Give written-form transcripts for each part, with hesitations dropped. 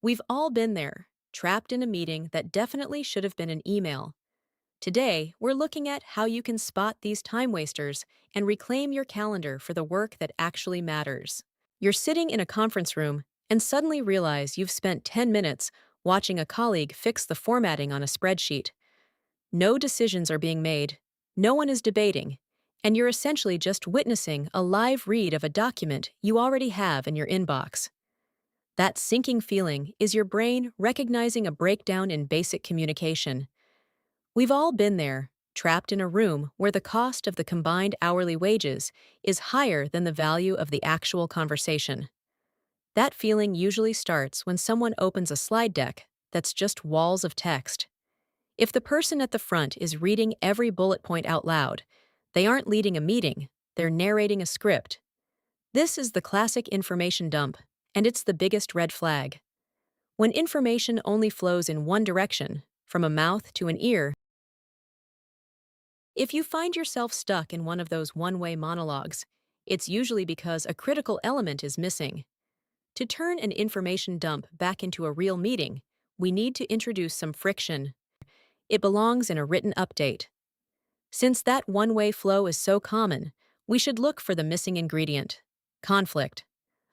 We've all been there, trapped in a meeting that definitely should have been an email. Today, we're looking at how you can spot these time wasters and reclaim your calendar for the work that actually matters. You're sitting in a conference room and suddenly realize you've spent 10 minutes watching a colleague fix the formatting on a spreadsheet. No decisions are being made, no one is debating, and you're essentially just witnessing a live read of a document you already have in your inbox. That sinking feeling is your brain recognizing a breakdown in basic communication. We've all been there, trapped in a room where the cost of the combined hourly wages is higher than the value of the actual conversation. That feeling usually starts when someone opens a slide deck that's just walls of text. If the person at the front is reading every bullet point out loud, they aren't leading a meeting, they're narrating a script. This is the classic information dump, and it's the biggest red flag. When information only flows in one direction, from a mouth to an ear, if you find yourself stuck in one of those one-way monologues, it's usually because a critical element is missing. To turn an information dump back into a real meeting, we need to introduce some friction. It belongs in a written update. Since that one-way flow is so common, we should look for the missing ingredient: conflict.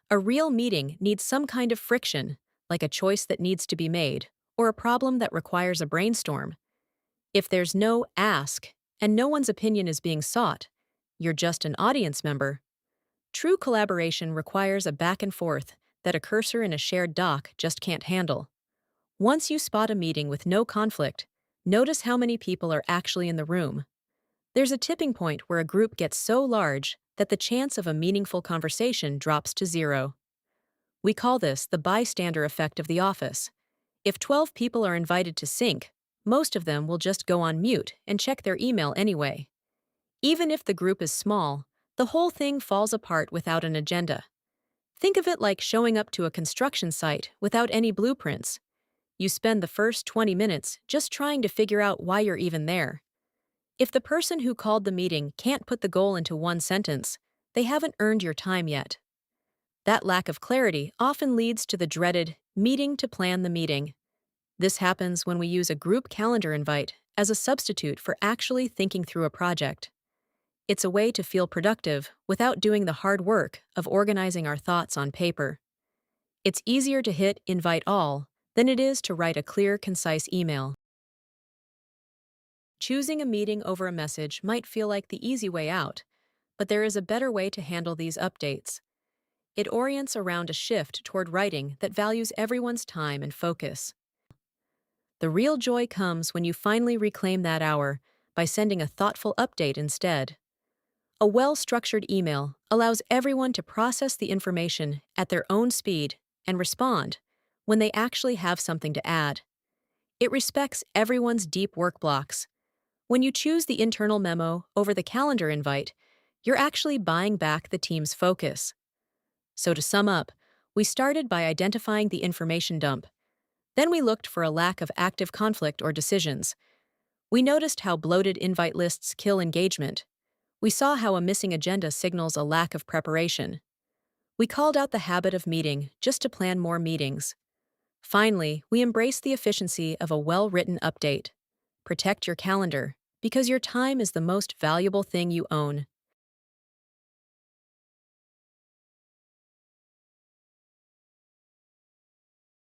A real meeting needs some kind of friction, like a choice that needs to be made, or a problem that requires a brainstorm. If there's no ask, and no one's opinion is being sought, you're just an audience member. True collaboration requires a back and forth that a cursor in a shared doc just can't handle. Once you spot a meeting with no conflict, notice how many people are actually in the room. There's a tipping point where a group gets so large that the chance of a meaningful conversation drops to zero. We call this the bystander effect of the office. If 12 people are invited to sync, most of them will just go on mute and check their email anyway. Even if the group is small, the whole thing falls apart without an agenda. Think of it like showing up to a construction site without any blueprints. You spend the first 20 minutes just trying to figure out why you're even there. If the person who called the meeting can't put the goal into one sentence, they haven't earned your time yet. That lack of clarity often leads to the dreaded meeting to plan the meeting. This happens when we use a group calendar invite as a substitute for actually thinking through a project. It's a way to feel productive without doing the hard work of organizing our thoughts on paper. It's easier to hit invite all than it is to write a clear, concise email. Choosing a meeting over a message might feel like the easy way out, but there is a better way to handle these updates. It orients around a shift toward writing that values everyone's time and focus. The real joy comes when you finally reclaim that hour by sending a thoughtful update instead. A well-structured email allows everyone to process the information at their own speed and respond when they actually have something to add. It respects everyone's deep work blocks. When you choose the internal memo over the calendar invite, you're actually buying back the team's focus. So to sum up, we started by identifying the information dump. Then we looked for a lack of active conflict or decisions. We noticed how bloated invite lists kill engagement. We saw how a missing agenda signals a lack of preparation. We called out the habit of meeting just to plan more meetings. Finally, we embraced the efficiency of a well-written update. Protect your calendar, because your time is the most valuable thing you own.